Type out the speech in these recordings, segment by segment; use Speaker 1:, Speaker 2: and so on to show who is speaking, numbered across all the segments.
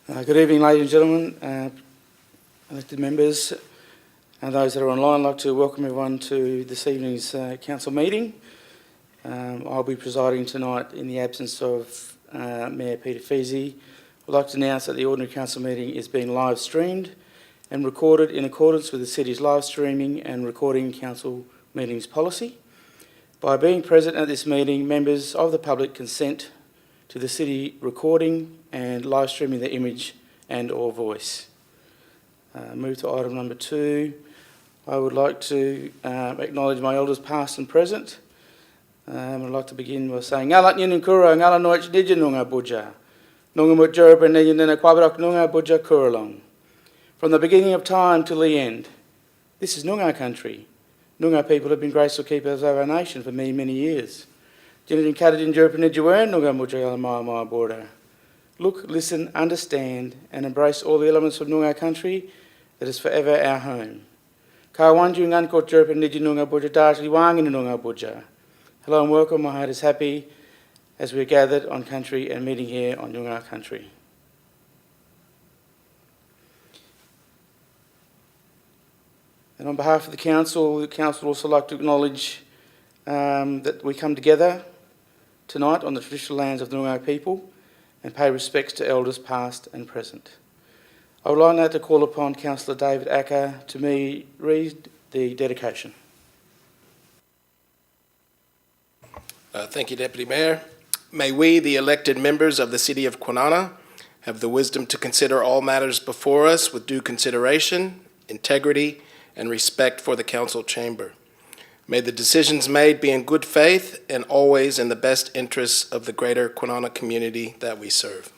Speaker 1: Good evening, ladies and gentlemen, elected members, and those that are online. I'd like to welcome everyone to this evening's council meeting. I'll be presiding tonight in the absence of Mayor Peter Feasey. I'd like to announce that the ordinary council meeting is being live streamed and recorded in accordance with the city's live streaming and recording council meetings policy. By being present at this meeting, members of the public consent to the city recording and live streaming the image and or voice. Move to item number 2. I would like to acknowledge my elders past and present. I'd like to begin by saying Ngalat Nyin Kura, Ngala Noach Nijin Nunga Buja, Nunga Mutjurb and Nijin Nina Kwabarak Nunga Buja Kuralong. From the beginning of time till the end, this is Noongar country. Noongar people have been graceful keepers of our nation for many, many years. Look, listen, understand and embrace all the elements of Noongar country that is forever our home. Hello and welcome. My heart is happy as we're gathered on country and meeting here on Noongar country. And on behalf of the council would also like to acknowledge that we come together tonight on the traditional lands of the Noongar people and pay respects to elders past and present. I would like now to call upon Councillor David Acker to read the dedication.
Speaker 2: Thank you, Deputy Mayor. May we, the elected members of the City of Kwinana, have the wisdom to consider all matters before us with due consideration, integrity, and respect for the council chamber. May the decisions made be in good faith and always in the best interests of the greater Kwinana community that we serve.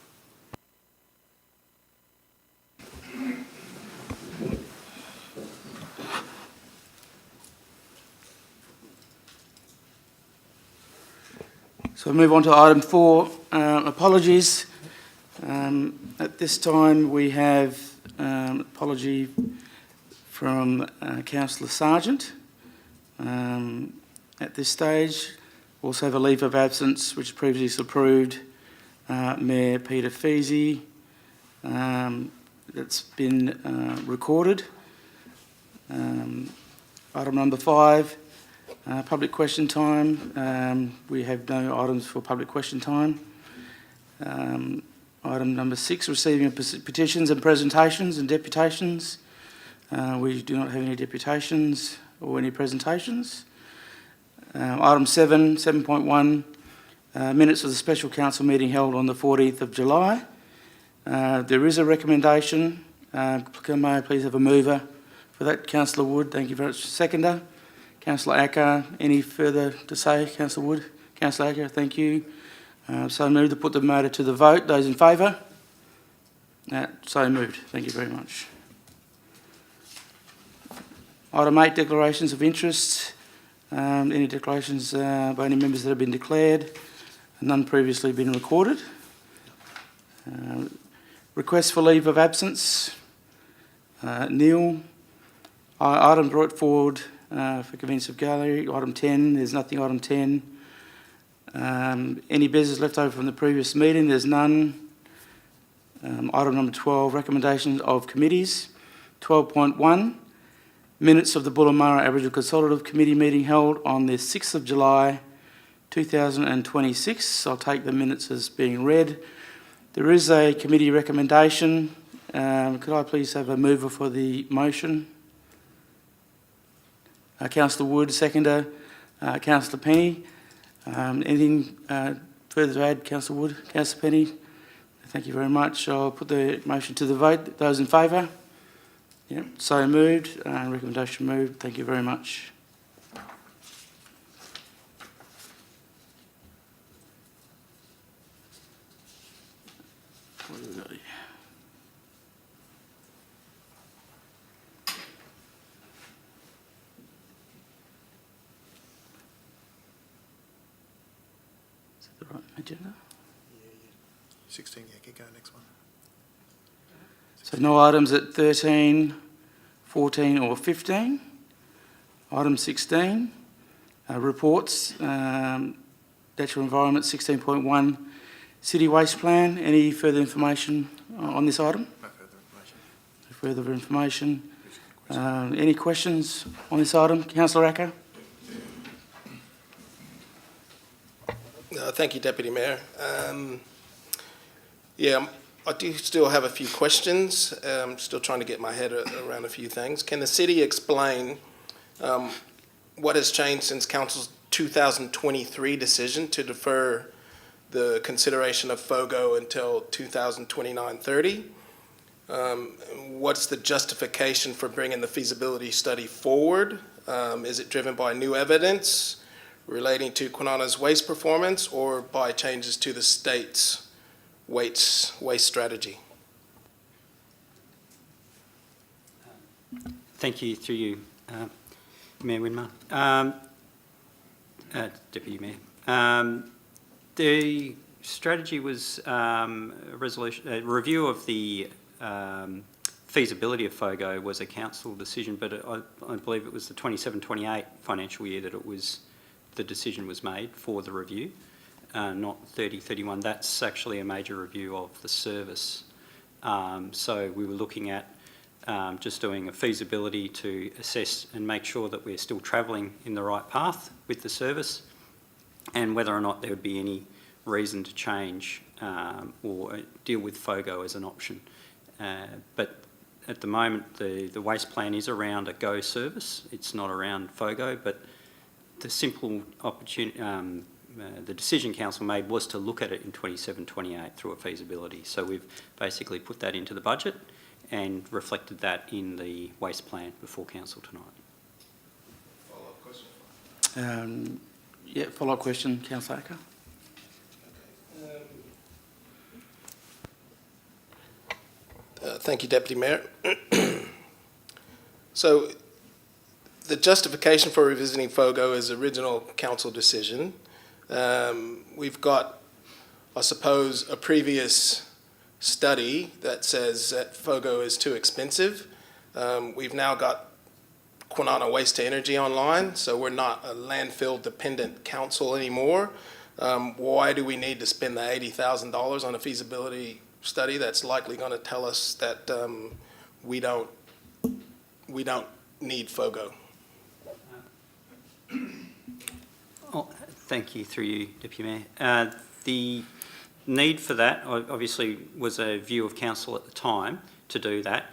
Speaker 1: So we move on to item 4, apologies. At this time we have apology from Councillor Sargent. At this stage, we also have a leave of absence which previously approved Mayor Peter Feasey. That's been recorded. Item number 5, public question time. We have no items for public question time. Item number 6, receiving of petitions and presentations and deputations. We do not have any deputations or any presentations. Item 7.1, minutes of the special council meeting held on the 14th of July. There is a recommendation. May I please have a mover for that? Councillor Wood, thank you very much. Seconder, Councillor Acker. Any further to say, Councillor Wood? Councillor Acker, thank you. So moved to put the matter to the vote. Those in favour? So moved. Thank you very much. Item 8, declarations of interest. Any declarations by any members that have been declared? None previously been recorded. Request for leave of absence. Nil. Item brought forward for convenience of gallery. Item 10. There's nothing. Item 10. Any business left over from the previous meeting? There's none. Item number 12. Recommendations of committees. 12.1. Minutes of the Bullamara Aboriginal Consultative Committee meeting held on the 6th of July 2026. I'll take the minutes as being read. There is a committee recommendation. Could I please have a mover for the motion? Councillor Wood, seconder. Councillor Penny. Anything further to add, Councillor Wood? Councillor Penny? Thank you very much. I'll put the motion to the vote. Those in favour? Yep, so moved. Recommendation moved. Thank you very much. What have we got here? Is that the right agenda?
Speaker 3: 16, yeah, keep going, next one.
Speaker 1: So no items at 13, 14 or 15. Item 16, reports. Natural Environment 16.1 City Waste Plan, any further information on this item?
Speaker 3: No further information.
Speaker 1: Further information. Any questions on this item? Councillor Acker?
Speaker 2: Thank you, Deputy Mayor. I do still have a few questions. I'm still trying to get my head around a few things. Can the city explain what has changed since Council's 2023 decision to defer the consideration of FOGO until 2029-30? What's the justification for bringing the feasibility study forward? Is it driven by new evidence relating to Kwinana's waste performance or by changes to the state's waste strategy?
Speaker 4: Thank you, through you, Mayor Winmar. Deputy Mayor. The strategy was a review of the feasibility of FOGO was a council decision, but I believe it was the 27-28 financial year that the decision was made for the review, not 30-31. That's actually a major review of the service. So we were looking at just doing a feasibility to assess and make sure that we're still travelling in the right path with the service, and whether or not there would be any reason to change or deal with FOGO as an option. But at the moment, the waste plan is around a GO service. It's not around FOGO, but the simple opportunity, the decision council made was to look at it in 27-28 through a feasibility. So we've basically put that into the budget and reflected that in the waste plan before council tonight.
Speaker 2: Follow-up question?
Speaker 1: Follow-up question, Councillor Acker.
Speaker 2: Thank you, Deputy Mayor. So the justification for revisiting FOGO is original council decision. We've got, I suppose, a previous study that says that FOGO is too expensive. We've now got Kwinana Waste to Energy online, so we're not a landfill-dependent council anymore. Why do we need to spend the $80,000 on a feasibility study that's likely going to tell us that we don't need FOGO?
Speaker 4: Oh, thank you, through you, Deputy Mayor. The need for that obviously was a view of council at the time to do that.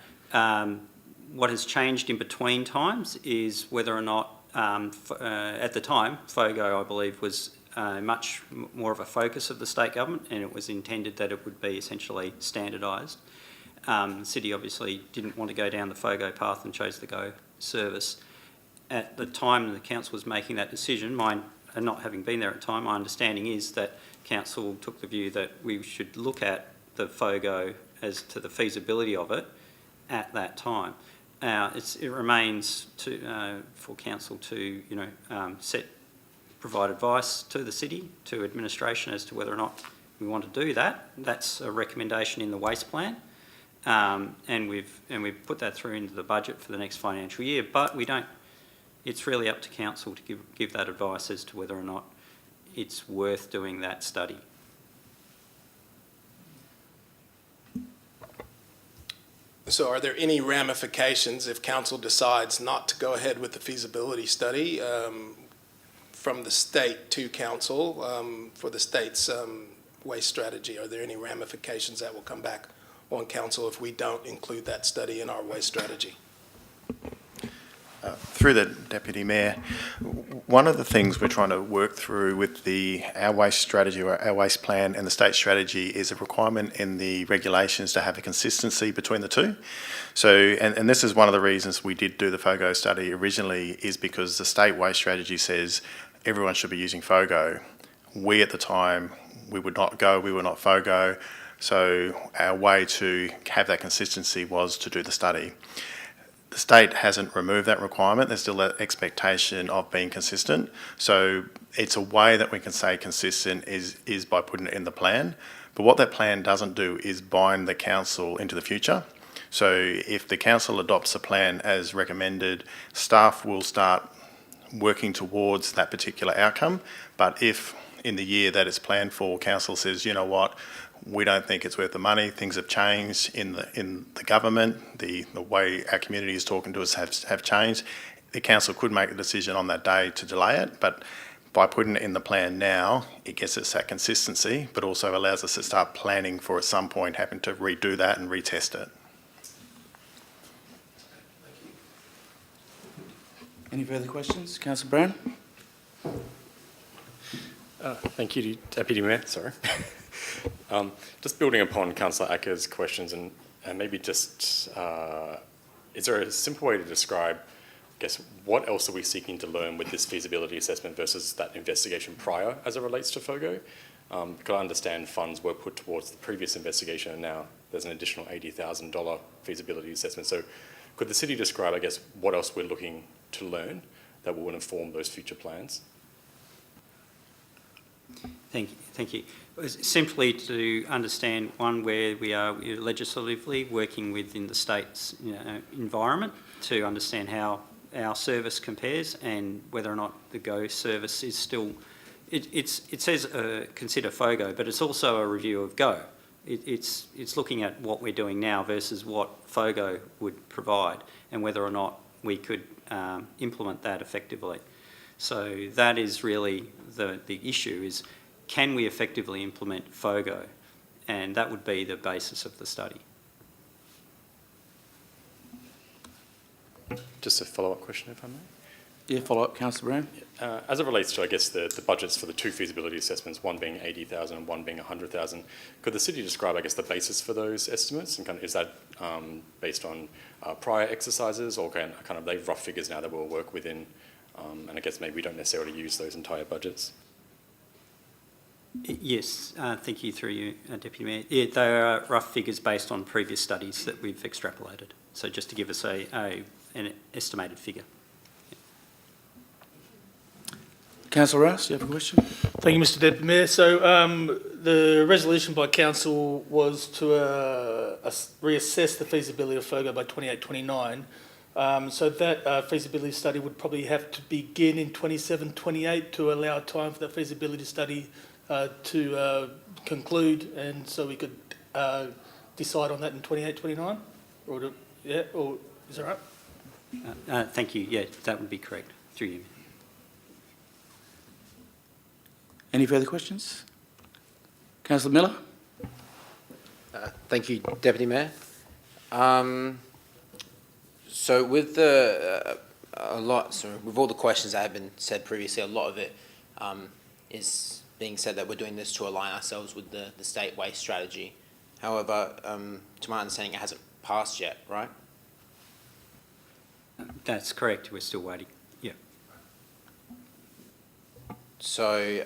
Speaker 4: What has changed in between times is whether or not, at the time, FOGO, I believe, was much more of a focus of the state government, and it was intended that it would be essentially standardised. The city obviously didn't want to go down the FOGO path and chose the GO service. At the time the council was making that decision, mine, and not having been there at the time, my understanding is that council took the view that we should look at the FOGO as to the feasibility of it at that time. It remains for council to provide advice to the city, to administration, as to whether or not we want to do that. That's a recommendation in the waste plan, and we've put that through into the budget for the next financial year. But we don't. It's really up to council to give that advice as to whether or not it's worth doing that study.
Speaker 2: So are there any ramifications if council decides not to go ahead with the feasibility study from the state to council for the state's waste strategy? Are there any ramifications that will come back on council if we don't include that study in our waste strategy?
Speaker 3: Through the Deputy Mayor, one of the things we're trying to work through with our waste strategy or our waste plan and the state strategy is a requirement in the regulations to have a consistency between the two. So, and this is one of the reasons we did do the FOGO study originally, is because the state waste strategy says everyone should be using FOGO. We at the time, we would not FOGO. So our way to have that consistency was to do the study. The state hasn't removed that requirement. There's still that expectation of being consistent. So it's a way that we can say consistent is by putting it in the plan. But what that plan doesn't do is bind the council into the future. So if the council adopts a plan as recommended, staff will start working towards that particular outcome. But if in the year that it's planned for, council says, you know what, we don't think it's worth the money, things have changed in the government, the way our community is talking to us have changed, the council could make a decision on that day to delay it, but by putting it in the plan now, it gets us that consistency, but also allows us to start planning for at some point having to redo that and retest it.
Speaker 1: Any further questions? Councillor Brown?
Speaker 5: Thank you, Deputy Mayor. Sorry. Just building upon Councillor Acker's questions and maybe just, is there a simple way to describe, I guess, what else are we seeking to learn with this feasibility assessment versus that investigation prior as it relates to FOGO? Because I understand funds were put towards the previous investigation and now there's an additional $80,000 feasibility assessment. So could the city describe, I guess, what else we're looking to learn that will inform those future plans?
Speaker 4: Thank you. Simply to understand, one, where we are legislatively working within the state's environment to understand how our service compares and whether or not the GO service is still, it says consider FOGO, but it's also a review of GO. It's looking at what we're doing now versus what FOGO would provide and whether or not we could implement that effectively. So that is really the issue is, can we effectively implement FOGO? And that would be the basis of the study.
Speaker 5: Just a follow-up question, if I may.
Speaker 1: Yeah, follow up, Councillor Brown.
Speaker 5: As it relates to, I guess, the budgets for the two feasibility assessments, one being 80,000 and one being 100,000, could the city describe, I guess, the basis for those estimates? And kind of, is that based on prior exercises, or kind of they rough figures now that we'll work within? And I guess maybe we don't necessarily use those entire budgets.
Speaker 4: Yes, thank you through you, Deputy Mayor. Yeah, they are rough figures based on previous studies that we've extrapolated. So just to give us an estimated figure.
Speaker 1: Councillor Rouse, do you have a question?
Speaker 6: Thank you, Mr Deputy Mayor. So the resolution by council was to reassess the feasibility of FOGO by 28-29. So that feasibility study would probably have to begin in 27-28 to allow time for that feasibility study to conclude, and so we could decide on that in 28-29, or is that right?
Speaker 4: Thank you. Yeah, that would be correct. Through you.
Speaker 1: Any further questions? Councillor Miller?
Speaker 7: Thank you, Deputy Mayor. So with with all the questions that have been said previously, a lot of it is being said that we're doing this to align ourselves with the state waste strategy. However, to my understanding, it hasn't passed yet, right?
Speaker 4: That's correct. We're still waiting. Yeah.
Speaker 7: So,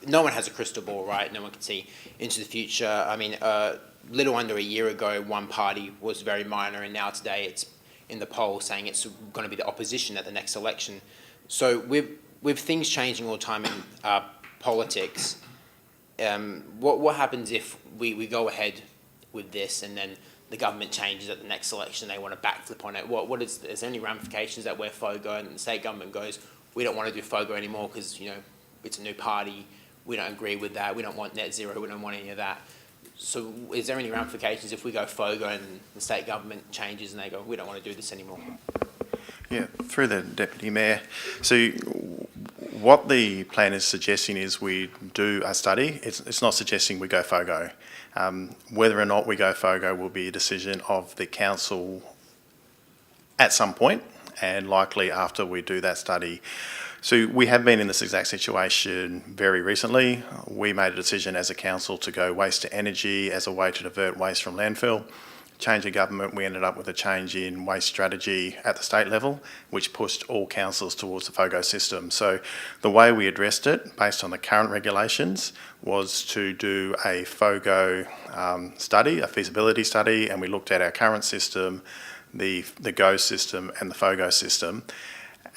Speaker 7: no one has a crystal ball, right? No one can see into the future. I mean, little under a year ago, one party was very minor, and now today it's in the poll saying it's going to be the opposition at the next election. So with things changing all the time in politics, what happens if we go ahead with this and then the government changes at the next election, they want to backflip on it? Is there any ramifications that where FOGO and the state government goes, we don't want to do FOGO anymore because, it's a new party, we don't agree with that, we don't want net zero, we don't want any of that. So is there any ramifications if we go FOGO and the state government changes and they go, we don't want to do this anymore?
Speaker 3: Yeah, through the Deputy Mayor. So what the plan is suggesting is we do a study. It's not suggesting we go FOGO. Whether or not we go FOGO will be a decision of the council at some point, and likely after we do that study. So we have been in this exact situation very recently. We made a decision as a council to go waste to energy as a way to divert waste from landfill. Change of government, we ended up with a change in waste strategy at the state level, which pushed all councils towards the FOGO system. So the way we addressed it, based on the current regulations, was to do a FOGO study, a feasibility study, and we looked at our current system, the GO system and the FOGO system,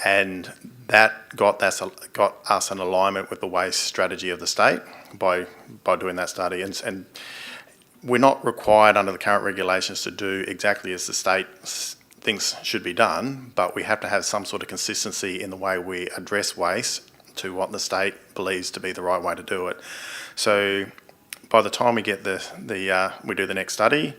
Speaker 3: and that got us in alignment with the waste strategy of the state by doing that study. And we're not required under the current regulations to do exactly as the state things should be done, but we have to have some sort of consistency in the way we address waste to what the state believes to be the right way to do it. So by the time we get we do the next study,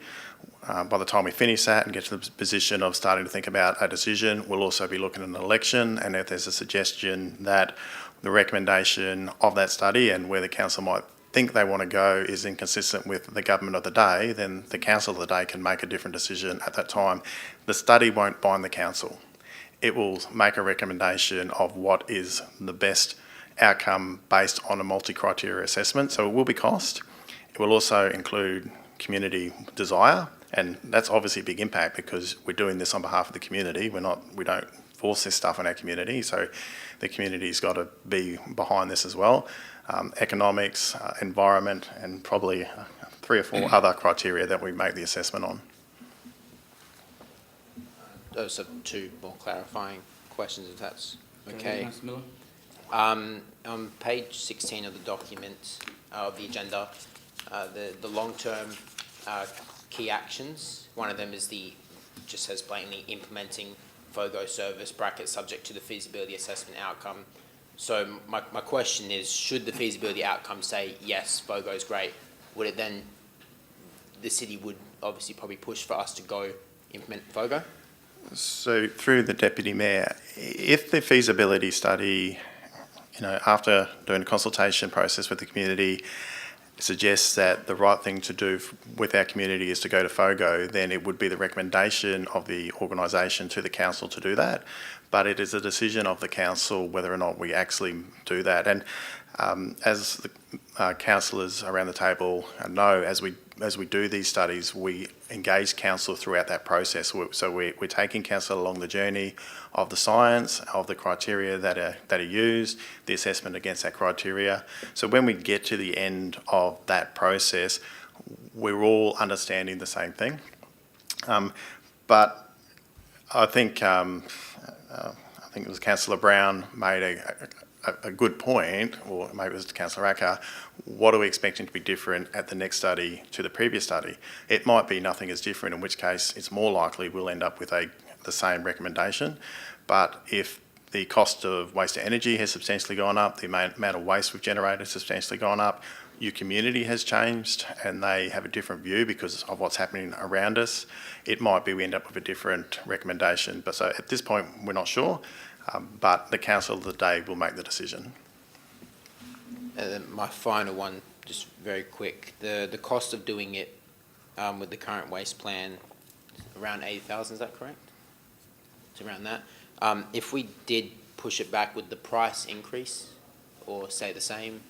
Speaker 3: by the time we finish that and get to the position of starting to think about a decision, we'll also be looking at an election, and if there's a suggestion that the recommendation of that study and where the council might think they want to go is inconsistent with the government of the day, then the council of the day can make a different decision at that time. The study won't bind the council. It will make a recommendation of what is the best outcome based on a multi-criteria assessment. So it will be cost. It will also include community desire, and that's obviously a big impact because we're doing this on behalf of the community. We don't force this stuff on our community, so the community's got to be behind this as well. Economics, environment, and probably 3 or 4 other criteria that we make the assessment on.
Speaker 7: Those are 2 more clarifying questions, if that's okay.
Speaker 1: Councillor Miller?
Speaker 7: On page 16 of the document, of the agenda, the long-term key actions, one of them is just says blatantly implementing FOGO service bracket subject to the feasibility assessment outcome. So my question is, should the feasibility outcome say, yes, FOGO is great, would it then, the city would obviously probably push for us to go implement FOGO?
Speaker 3: So through the Deputy Mayor, if the feasibility study, after doing a consultation process with the community, suggests that the right thing to do with our community is to go to FOGO, then it would be the recommendation of the organisation to the council to do that. But it is a decision of the council whether or not we actually do that. And as the councillors around the table know, as we do these studies, we engage council throughout that process. So we're taking council along the journey of the science, of the criteria that are used, the assessment against that criteria. So when we get to the end of that process, we're all understanding the same thing. But I think it was Councillor Brown made a good point, or maybe it was Councillor Acker. What are we expecting to be different at the next study to the previous study? It might be nothing is different, in which case it's more likely we'll end up with the same recommendation. But if the cost of waste to energy has substantially gone up, the amount of waste we've generated has substantially gone up, your community has changed and they have a different view because of what's happening around us, it might be we end up with a different recommendation. But so at this point, we're not sure, but the council of the day will make the decision.
Speaker 7: And then my final one, just very quick, the cost of doing it with the current waste plan, around 80,000, is that correct? It's around that. If we did push it back, would the price increase or stay the same?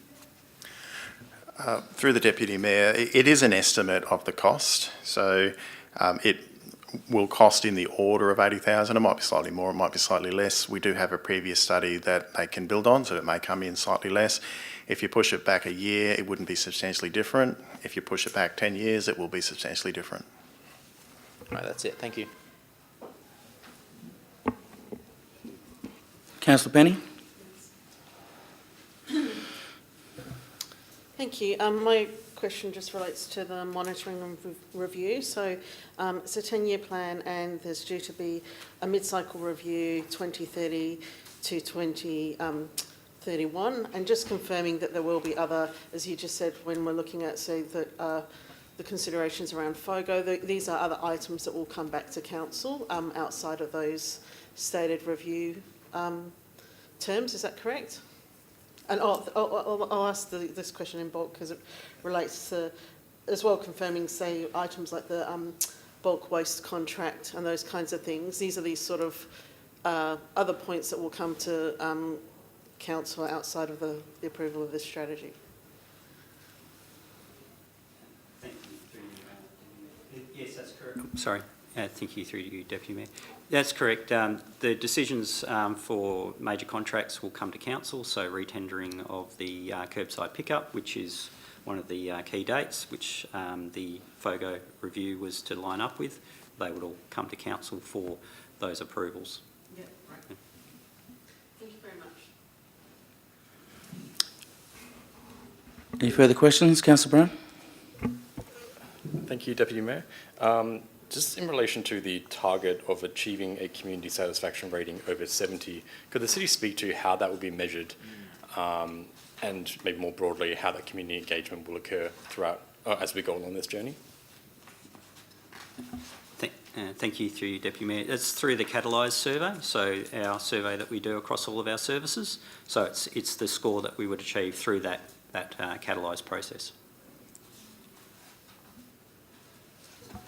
Speaker 3: Through the Deputy Mayor, it is an estimate of the cost. So it will cost in the order of 80,000. It might be slightly more, it might be slightly less. We do have a previous study that they can build on, so it may come in slightly less. If you push it back a year, it wouldn't be substantially different. If you push it back 10 years, it will be substantially different.
Speaker 7: Right, that's it. Thank you.
Speaker 1: Councillor Penny?
Speaker 8: Thank you. My question just relates to the monitoring and review. So it's a 10-year plan and there's due to be a mid-cycle review 2030 to 2031, and just confirming that there will be other, as you just said, when we're looking at, say, the considerations around FOGO, these are other items that will come back to council outside of those stated review terms. Is that correct? And I'll ask this question in bulk because it relates to, as well, confirming, say, items like the bulk waste contract and those kinds of things. These are these sort of other points that will come to council outside of the approval of this strategy.
Speaker 4: Thank you. Yes, that's correct. Sorry. Thank you through you, Deputy Mayor. That's correct. The decisions for major contracts will come to council, so retendering of the curbside pickup, which is one of the key dates, which the FOGO review was to line up with. They would all come to council for those approvals.
Speaker 8: Yeah, right. Yeah. Thank you very much.
Speaker 1: Any further questions? Councillor Brown?
Speaker 5: Thank you, Deputy Mayor. just in relation to the target of achieving a community satisfaction rating over 70, could the city speak to how that will be measured, and maybe more broadly, how that community engagement will occur throughout as we go along this journey?
Speaker 4: Thank you, through you, Deputy Mayor. It's through the Catalyse survey, so our survey that we do across all of our services. So it's the score that we would achieve through that Catalyse process.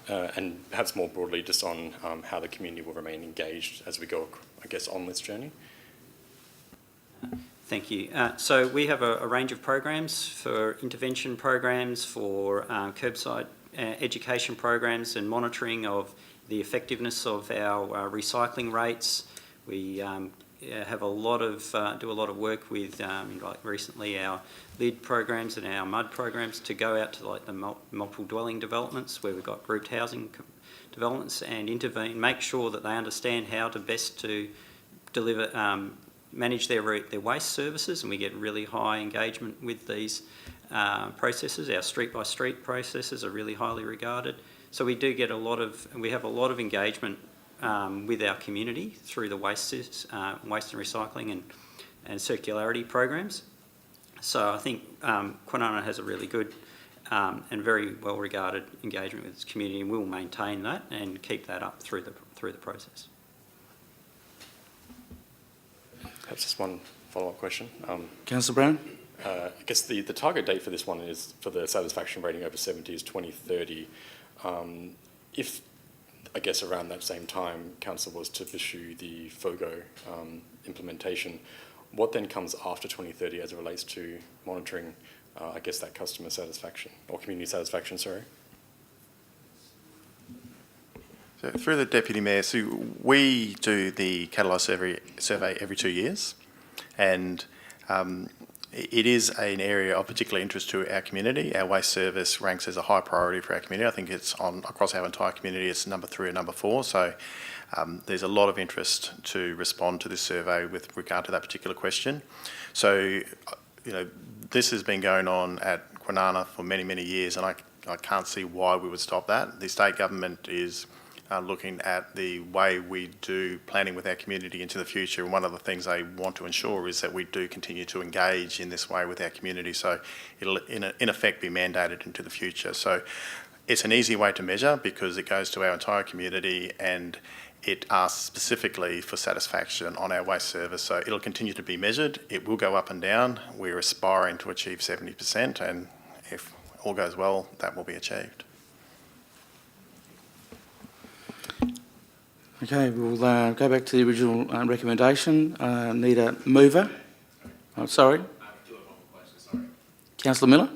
Speaker 5: And perhaps more broadly, just on how the community will remain engaged as we go, I guess, on this journey?
Speaker 4: Thank you. So we have a range of programs, for intervention programs, for curbside education programs and monitoring of the effectiveness of our recycling rates. We have a lot of do a lot of work with like recently our LID programs and our MUD programs to go out to like the multiple dwelling developments where we've got grouped housing developments and intervene, make sure that they understand how to best to deliver, manage their waste services, and we get really high engagement with these processes. Our street by street processes are really highly regarded. So we do get we have a lot of engagement with our community through the waste and recycling and circularity programs. So I think Kwinana has a really good and very well regarded engagement with its community, and we'll maintain that and keep that up through the process.
Speaker 5: Perhaps just one follow-up question.
Speaker 1: Councillor Brown?
Speaker 5: I guess the target date for this one is, for the satisfaction rating over 70, is 2030. If, I guess, around that same time, Council was to pursue the FOGO implementation, what then comes after 2030 as it relates to monitoring, I guess, that customer satisfaction, or community satisfaction, sorry?
Speaker 3: So through the Deputy Mayor, so we do the Catalyse survey every 2 years, and it is an area of particular interest to our community. Our waste service ranks as a high priority for our community. I think it's across our entire community, it's number 3 or number 4. So there's a lot of interest to respond to this survey with regard to that particular question. So, this has been going on at Kwinana for many, many years, and I can't see why we would stop that. The state government is looking at the way we do planning with our community into the future, and one of the things they want to ensure is that we do continue to engage in this way with our community, so it'll in effect be mandated into the future. So it's an easy way to measure because it goes to our entire community and it asks specifically for satisfaction on our waste service, so it'll continue to be measured. It will go up and down. We're aspiring to achieve 70%, and if all goes well, that will be achieved.
Speaker 1: Okay, we'll go back to the original recommendation. Need a mover. Oh, sorry.
Speaker 7: I do have one more question, sorry.
Speaker 1: Councillor Miller?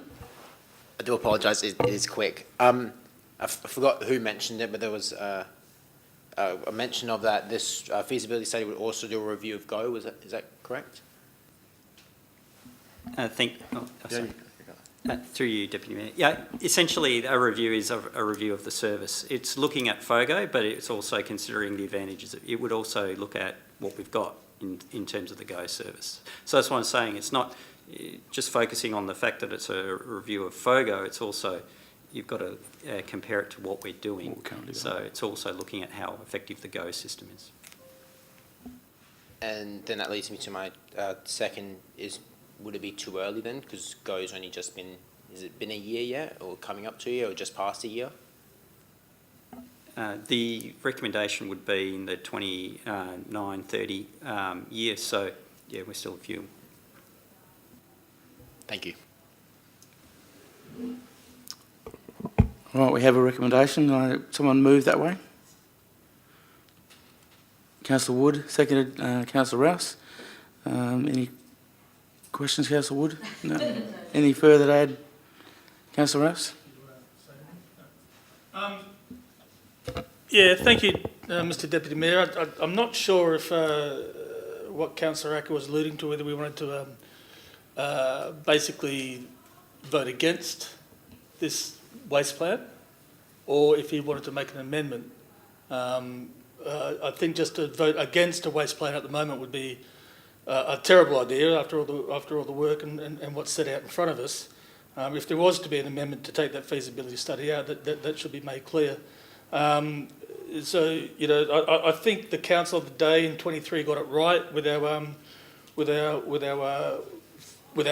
Speaker 7: I do apologise, it is quick. I forgot who mentioned it, but there was a mention of that this feasibility study would also do a review of GO, is that correct?
Speaker 4: Sorry. Through you, Deputy Mayor. Yeah, essentially a review is a review of the service. It's looking at FOGO, but it's also considering the advantages. It would also look at what we've got in terms of the GO service. So that's what I'm saying. It's not just focusing on the fact that it's a review of FOGO, it's also, you've got to compare it to what we're doing. So it's also looking at how effective the GO system is.
Speaker 7: And then that leads me to my second is, would it be too early then? Because GO's only just been, has it been a year yet, or coming up to a year, or just past a year?
Speaker 4: The recommendation would be in the 29-30 year, so yeah, we're still a few.
Speaker 7: Thank you.
Speaker 1: All right, we have a recommendation. Someone move that way. Councillor Wood, seconded Councillor Rouse. Any questions, Councillor Wood? No. Any further to add, Councillor Rouse?
Speaker 6: Yeah, thank you, Mr Deputy Mayor. I'm not sure if what Councillor Acker was alluding to, whether we wanted to basically vote against this waste plan, or if he wanted to make an amendment. I think just to vote against a waste plan at the moment would be a terrible idea after all the work and what's set out in front of us. If there was to be an amendment to take that feasibility study out, that should be made clear. So, you know, I think the council of the day in 23 got it right with our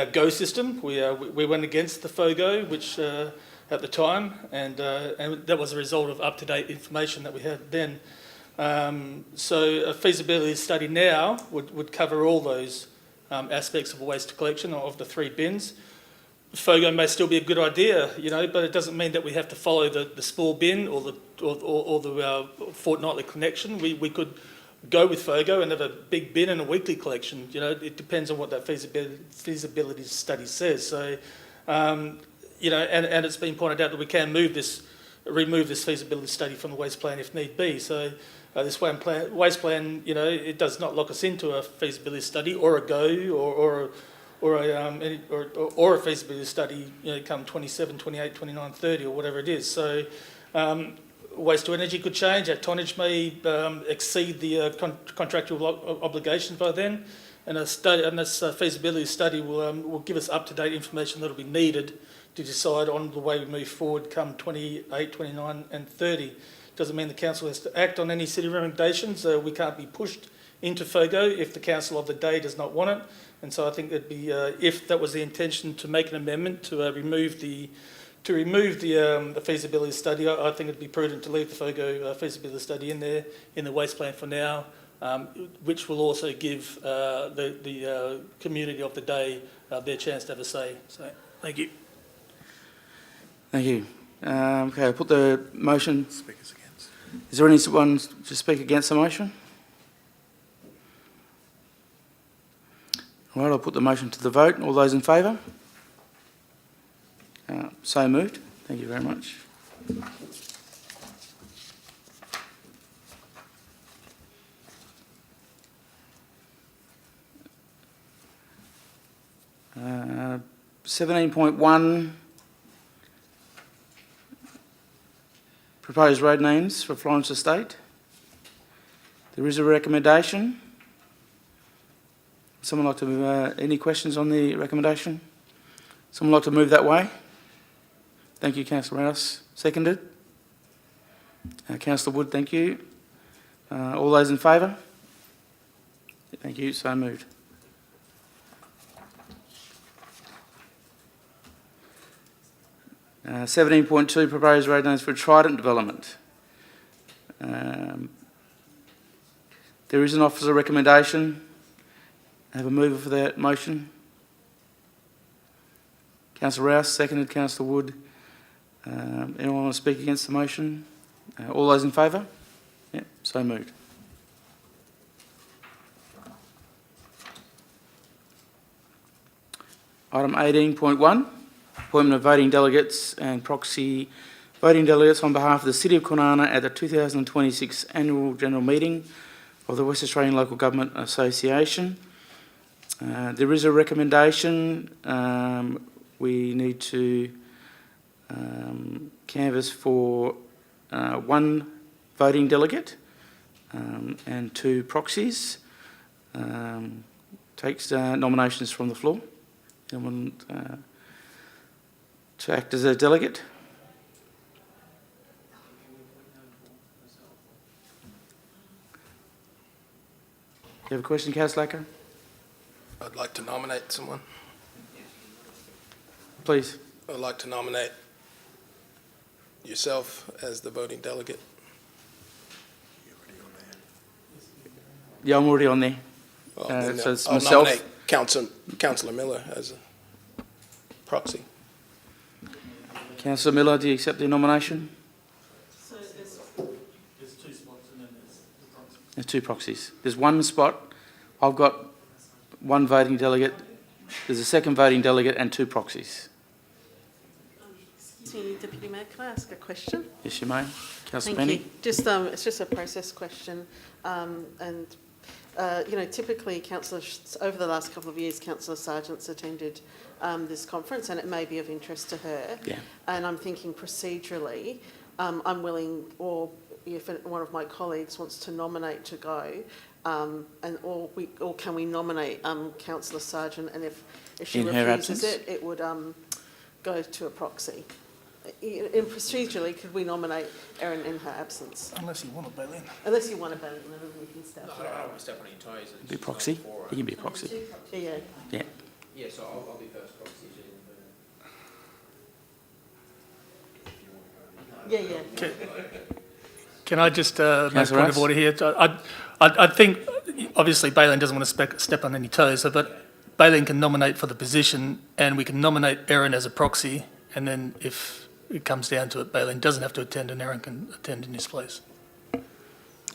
Speaker 6: GO system. We went against the FOGO, which at the time, and that was a result of up-to-date information that we had then. So a feasibility study now would cover all those aspects of waste collection of the 3 bins. FOGO may still be a good idea, you know, but it doesn't mean that we have to follow the small bin or the fortnightly collection. We could go with FOGO and have a big bin and a weekly collection. You know, it depends on what that feasibility study says. So, you know, and it's been pointed out that we can remove this feasibility study from the waste plan if need be. So this waste plan, you know, it does not lock us into a feasibility study or a GO or a feasibility study, you know, come 27, 28, 29, 30 or whatever it is. So waste to energy could change. Our tonnage may exceed the contractual obligations by then, and this feasibility study will give us up-to-date information that will be needed to decide on the way we move forward come 28, 29 and 30. Doesn't mean the council has to act on any city recommendations. We can't be pushed into FOGO if the council of the day does not want it. And so I think it'd be, if that was the intention to make an amendment to remove the feasibility study, I think it'd be prudent to leave the FOGO feasibility study in there in the waste plan for now, which will also give the community of the day their chance to have a say. So, thank you.
Speaker 1: Thank you. Okay, I'll put the motion.
Speaker 3: Speakers against.
Speaker 1: Is there anyone to speak against the motion? All right, I'll put the motion to the vote. All those in favour? So moved. Thank you very much. Uh, 17.1, proposed road names for Florence Estate. There is a recommendation. Someone like to move, any questions on the recommendation? Someone like to move that way? Thank you, Councillor Rouse. Seconded? Councillor Wood, thank you. All those in favour? Thank you, so moved. Uh, 17.2, proposed road names for Trident Development. There is an officer recommendation. I have a mover for that motion. Councillor Rouse, seconded. Councillor Wood. Anyone want to speak against the motion? All those in favour? Yeah, so moved. Item 18.1, appointment of voting delegates and proxy voting delegates on behalf of the City of Kwinana at the 2026 Annual General Meeting of the West Australian Local Government Association. There is a recommendation. We need to canvass for 1 voting delegate and 2 proxies. Takes nominations from the floor. Anyone to act as a delegate? You have a question, Councillor Acker?
Speaker 2: I'd like to nominate someone.
Speaker 1: Please.
Speaker 2: I'd like to nominate yourself as the voting delegate.
Speaker 1: Yeah, I'm already on there.
Speaker 2: Well,
Speaker 1: So
Speaker 2: then
Speaker 1: it's
Speaker 2: I'll
Speaker 1: myself.
Speaker 2: nominate Councillor Miller as a proxy.
Speaker 1: Councillor Miller, do you accept the nomination?
Speaker 6: So there's 2 spots and then there's the proxy.
Speaker 1: There's 2 proxies. There's 1 spot. I've got 1 voting delegate. There's a 2nd voting delegate and 2 proxies.
Speaker 8: Excuse me, Deputy Mayor, can I ask a question?
Speaker 1: Yes, you may. Councillor
Speaker 8: Thank
Speaker 1: Penny.
Speaker 8: you. Just, it's just a process question. You know, typically, over the last couple of years, Councillor Sargent's attended this conference, and it may be of interest to her.
Speaker 1: Yeah.
Speaker 8: And I'm thinking procedurally, I'm willing, or if one of my colleagues wants to nominate to go, or can we nominate Councillor Sargent, and if she
Speaker 1: In her
Speaker 8: refuses
Speaker 1: absence?
Speaker 8: it would go to a proxy. procedurally, could we nominate Erin in her absence?
Speaker 6: Unless you want it, Bailey.
Speaker 8: Unless you want to, then we can step.
Speaker 7: I don't want to step on your toes.
Speaker 1: Be proxy. You can be proxy.
Speaker 8: Yeah.
Speaker 1: Yeah.
Speaker 7: Yeah, so I'll be first proxy.
Speaker 8: Yeah.
Speaker 6: Can I just make a
Speaker 1: Councillor
Speaker 6: point of
Speaker 1: Rouse?
Speaker 6: order here? I think, obviously, Bailey doesn't want to step on any toes, but Bailey can nominate for the position, and we can nominate Erin as a proxy, and then if it comes down to it, Bailey doesn't have to attend, and Erin can attend in his place.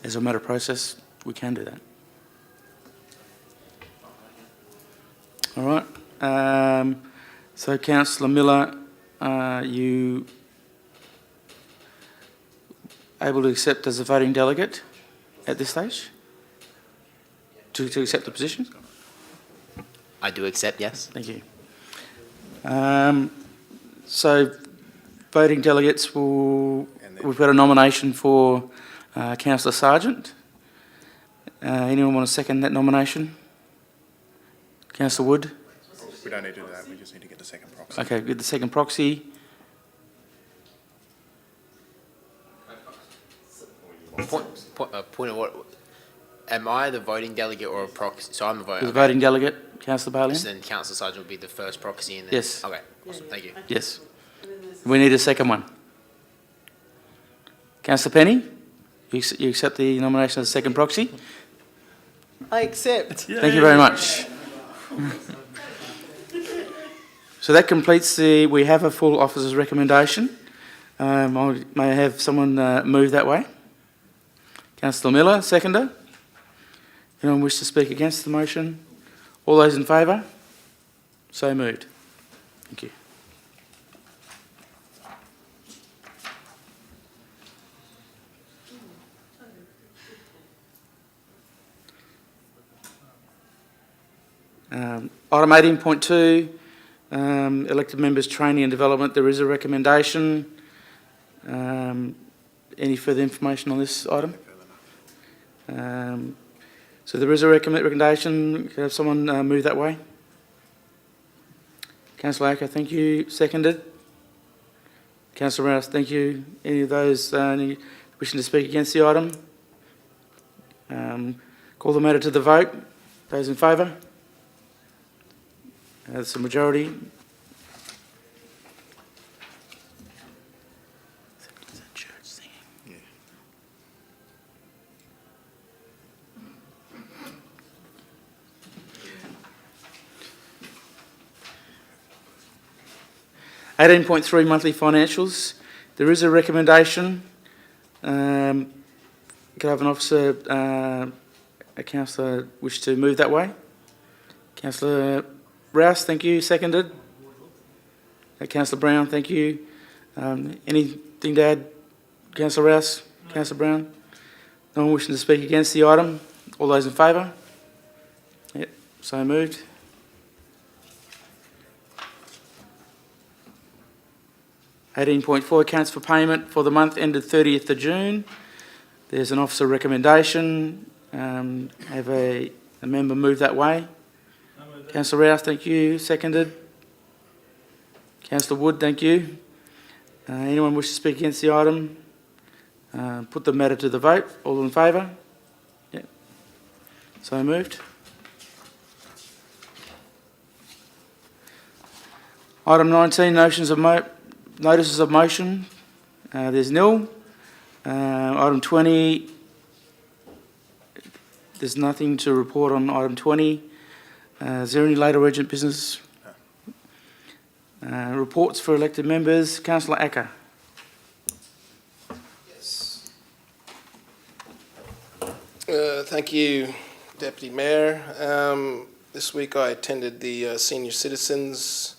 Speaker 1: As a matter of process, we can do that. All right. So Councillor Miller, you able to accept as a voting delegate at this stage? To accept the position?
Speaker 7: I do accept, yes.
Speaker 1: Thank you. So voting delegates will, we've got a nomination for Councillor Sargent. Anyone want to second that nomination? Councillor Wood?
Speaker 3: We don't need to do that, we just need to get the second proxy.
Speaker 1: Okay, with the second proxy.
Speaker 7: Point of what? Am I the voting delegate or a proxy? So I'm the
Speaker 1: The
Speaker 7: voter.
Speaker 1: voting delegate, Councillor
Speaker 7: So
Speaker 1: Balian?
Speaker 7: then Councillor Sargent will be the first proxy and then...
Speaker 1: Yes.
Speaker 7: Okay, awesome, thank you.
Speaker 1: Yes. We need a second one. Councillor Penny, you accept the nomination as second proxy?
Speaker 8: I accept.
Speaker 1: Thank you very much. So that completes we have a full officer's recommendation. May I have someone move that way? Councillor Miller, seconder. Anyone wish to speak against the motion? All those in favour? So moved. Thank you. Item 18.2, elected members' training and development. There is a recommendation. Any further information on this item? So there is a recommendation. Can I have someone move that way? Councillor Acker, thank you. Seconded. Councillor Rouse, thank you. Any of those wishing to speak against the item? Call the matter to the vote. Those in favour? That's a majority. Is that church singing?
Speaker 3: Yeah.
Speaker 1: Eighteen point three monthly financials. There is a recommendation. Could I have an officer, a councillor, wish to move that way? Councillor Rouse, thank you. Seconded. Councillor Brown, thank you. Anything to add, Councillor Rouse? Councillor Brown? No one wishing to speak against the item? All those in favour? Yep, so moved. (18.4) accounts for payment for the month ended 30th of June. There's an officer recommendation. Have a member move that way. Councillor Rouse, thank you. Seconded. Councillor Wood, thank you. Anyone wish to speak against the item? Put the matter to the vote. All in favour? Yep. So moved. Item 19, notices of motion. There's nil. Item 20, there's nothing to report on item 20. Is there any later urgent business? Reports for elected members. Councillor Acker.
Speaker 2: Yes. Thank you, Deputy Mayor. This week I attended the Senior Citizens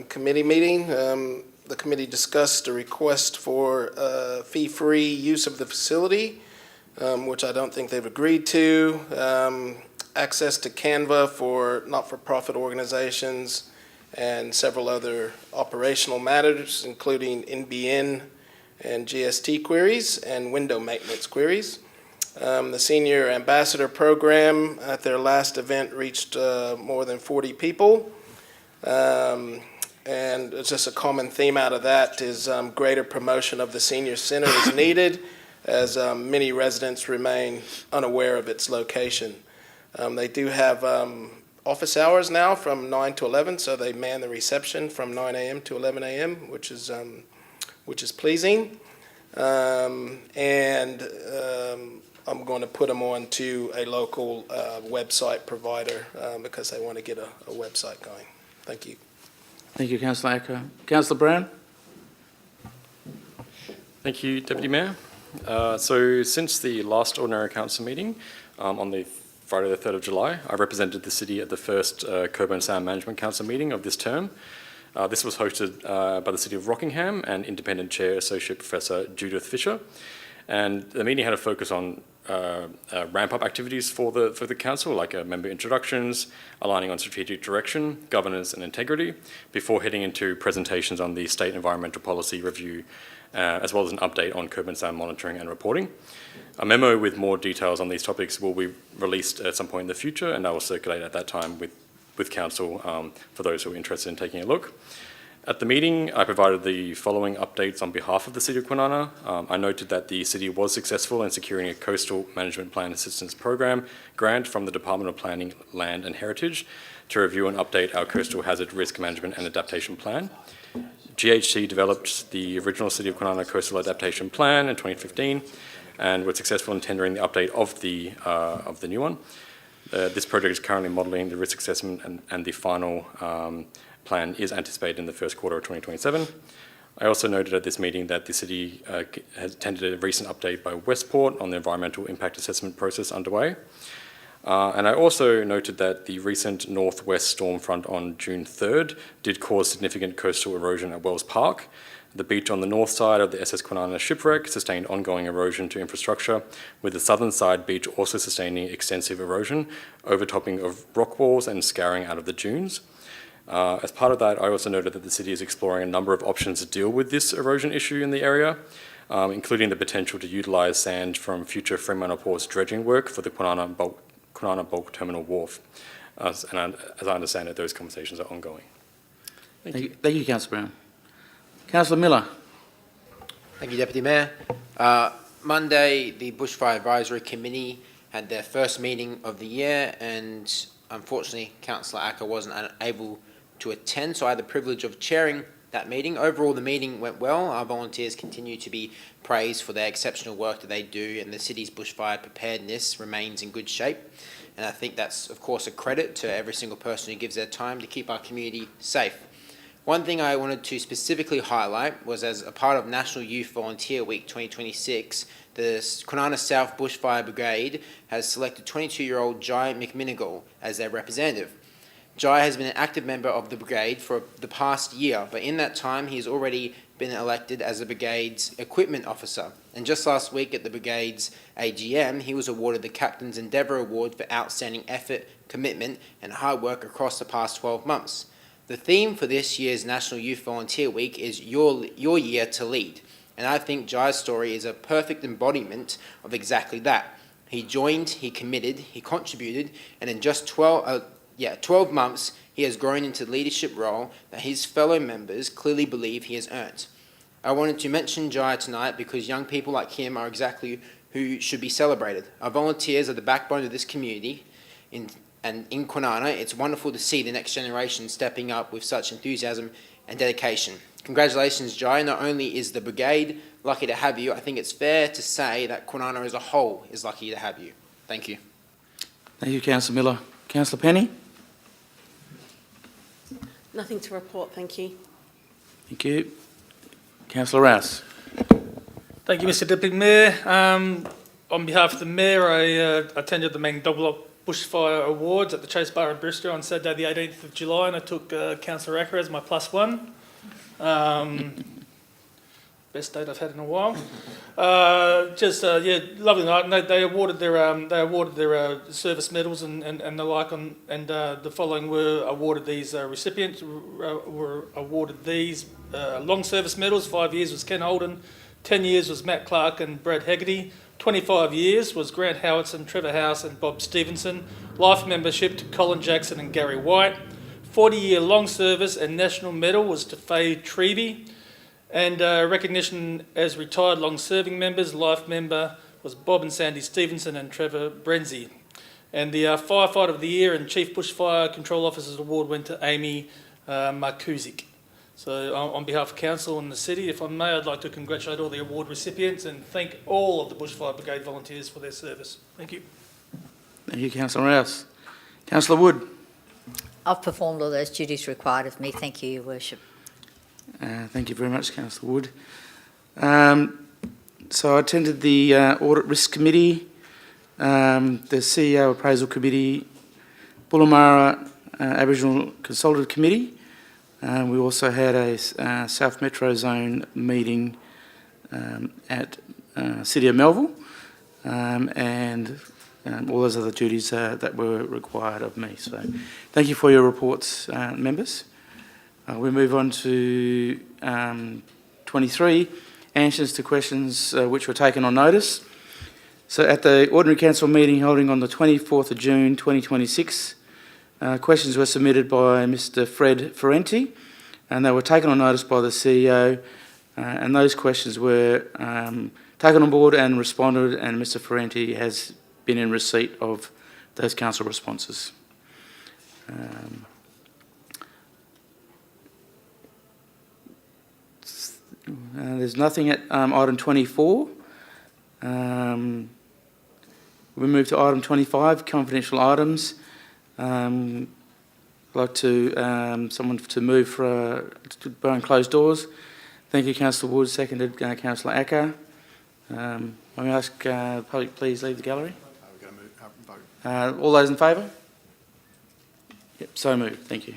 Speaker 2: Committee meeting. The committee discussed a request for fee-free use of the facility, which I don't think they've agreed to. Access to Canva for not-for-profit organizations, and several other operational matters, including NBN and GST queries and window maintenance queries. The Senior Ambassador Program at their last event reached more than 40 people. And it's just a common theme out of that is greater promotion of the senior center is needed, as many residents remain unaware of its location. They do have office hours now from 9 to 11, so they man the reception from 9 a.m. to 11 a.m., which is pleasing. I'm going to put them on to a local website provider because they want to get a website going. Thank you.
Speaker 1: Thank you, Councillor Acker. Councillor Brown?
Speaker 5: Thank you, Deputy Mayor. So since the last Ordinary Council meeting on the Friday the 3rd of July, I represented the city at the first Cockburn Sound Management Council meeting of this term. This was hosted by the City of Rockingham and Independent Chair Associate Professor Judith Fisher. And the meeting had a focus on ramp-up activities for the council, like member introductions, aligning on strategic direction, governance and integrity, before heading into presentations on the State Environmental Policy Review, as well as an update on Cockburn Sound monitoring and reporting. A memo with more details on these topics will be released at some point in the future, and I will circulate at that time with council for those who are interested in taking a look. At the meeting, I provided the following updates on behalf of the City of Kwinana. I noted that the City was successful in securing a Coastal Management Plan Assistance Program grant from the Department of Planning, Land and Heritage to review and update our Coastal Hazard Risk Management and Adaptation Plan. GHC developed the original City of Kwinana Coastal Adaptation Plan in 2015 and were successful in tendering the update of the new one. This project is currently modelling the risk assessment and the final plan is anticipated in the first quarter of 2027. I also noted at this meeting that the City has attended a recent update by Westport on the environmental impact assessment process underway. And I also noted that the recent northwest storm front on June 3rd did cause significant coastal erosion at Wells Park. The beach on the north side of the SS Kwinana shipwreck sustained ongoing erosion to infrastructure, with the southern side beach also sustaining extensive erosion, overtopping of rock walls and scouring out of the dunes. As part of that, I also noted that the City is exploring a number of options to deal with this erosion issue in the area, including the potential to utilise sand from future Fremantle Port's dredging work for the Kwinana Bulk Terminal Wharf. As I understand it, those conversations are ongoing.
Speaker 1: Thank you, Councillor Brown. Councillor Miller?
Speaker 7: Thank you, Deputy Mayor. Monday, the Bushfire Advisory Committee had their first meeting of the year, and unfortunately, Councillor Acker wasn't able to attend, so I had the privilege of chairing that meeting. Overall, the meeting went well. Our volunteers continue to be praised for their exceptional work that they do, and the city's bushfire preparedness remains in good shape. And I think that's, of course, a credit to every single person who gives their time to keep our community safe. One thing I wanted to specifically highlight was, as a part of National Youth Volunteer Week 2026, the Kwinana South Bushfire Brigade has selected 22-year-old Jai McMinigal as their representative. Jai has been an active member of the brigade for the past year, but in that time he has already been elected as the brigade's equipment officer. And just last week at the brigade's AGM, he was awarded the Captain's Endeavour Award for outstanding effort, commitment and hard work across the past 12 months. The theme for this year's National Youth Volunteer Week is Your Year to Lead. And I think Jai's story is a perfect embodiment of exactly that. He joined, he committed, he contributed, and in just 12 months, he has grown into the leadership role that his fellow members clearly believe he has earned. I wanted to mention Jai tonight because young people like him are exactly who should be celebrated. Our volunteers are the backbone of this community, and in Kwinana, it's wonderful to see the next generation stepping up with such enthusiasm and dedication. Congratulations, Jai. Not only is the brigade lucky to have you, I think it's fair to say that Kwinana as a whole is lucky to have you. Thank you.
Speaker 1: Thank you, Councillor Miller. Councillor Penny?
Speaker 8: Nothing to report, thank you.
Speaker 1: Thank you. Councillor Rouse?
Speaker 6: Thank you, Mr Deputy Mayor. On behalf of the Mayor, I attended the Mangdoblock Bushfire Awards at the Chase Bar in Bristol on Saturday the 18th of July, and I took Councillor Acker as my +1. Best date I've had in a while. Lovely night. And they awarded their service medals and the like, and the following were awarded. These recipients were awarded these long service medals. 5 years was Ken Holden, 10 years was Matt Clark and Brad Haggerty, 25 years was Grant Howardson, Trevor House and Bob Stevenson. Life membership to Colin Jackson and Gary White. 40-year long service and national medal was to Faye Treby. And recognition as retired long-serving members, life member was Bob and Sandy Stevenson and Trevor Brenzi. And the Firefighter of the Year and Chief Bushfire Control Officers Award went to Amy Markuzik. So on behalf of Council and the City, if I may, I'd like to congratulate all the award recipients and thank all of the Bushfire Brigade volunteers for their service. Thank you.
Speaker 1: Thank you, Councillor Rouse. Councillor Wood.
Speaker 9: I've performed all those duties required of me. Thank you, Your Worship.
Speaker 1: Thank you very much, Councillor Wood. So I attended the Audit Risk Committee, the CEO Appraisal Committee, Bullamara Aboriginal Consultative Committee. We also had a South Metro Zone meeting at City of Melville, and all those other duties that were required of me. So thank you for your reports, members. We move on to 23, answers to questions which were taken on notice. So at the Ordinary Council meeting holding on the 24th of June 2026, questions were submitted by Mr Fred Ferenti, and they were taken on notice by the CEO, and those questions were taken on board and responded, and Mr Ferenti has been in receipt of those council responses. There's nothing at item 24. We move to item 25, confidential items. I'd like to someone to move for behind closed doors. Thank you, Councillor Wood. Seconded, Councillor Acker. Let me ask the public, please leave the gallery.
Speaker 3: We're going to vote.
Speaker 1: All those in favour? Yep, so moved. Thank you.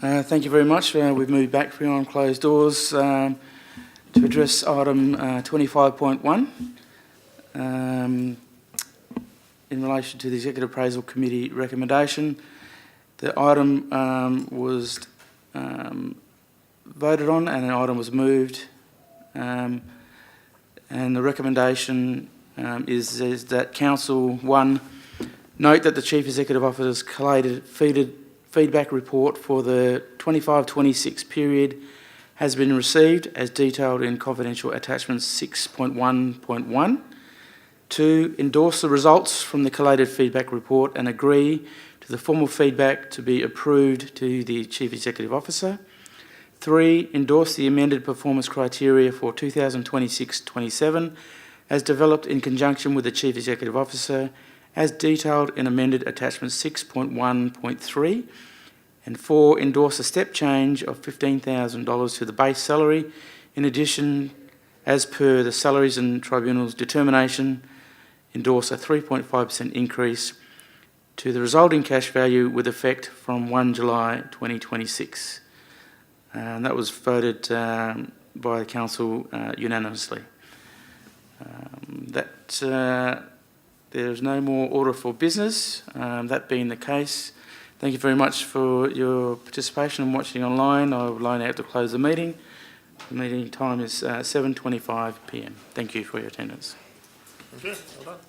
Speaker 1: Thank you very much. We've moved back behind closed doors to address item 25.1 in relation to the Executive Appraisal Committee recommendation. The item was voted on and an item was moved, and the recommendation is that Council 1 note that the Chief Executive Officer's collated feedback report for the 25-26 period has been received as detailed in confidential attachment 6.1.1. 2, endorse the results from the collated feedback report and agree to the formal feedback to be approved to the Chief Executive Officer. 3, endorse the amended performance criteria for 2026-27 as developed in conjunction with the Chief Executive Officer as detailed in amended attachment 6.1.3. And 4, endorse a step change of $15,000 to the base salary. In addition, as per the Salaries and Tribunal's determination, endorse a 3.5% increase to the resulting cash value with effect from 1 July 2026. And that was voted by the Council unanimously. There's no more order for business. That being the case, thank you very much for your participation and watching online. I would like now to close the meeting. The meeting time is 7:25 p.m. Thank you for your attendance.
Speaker 6: Okay, well done.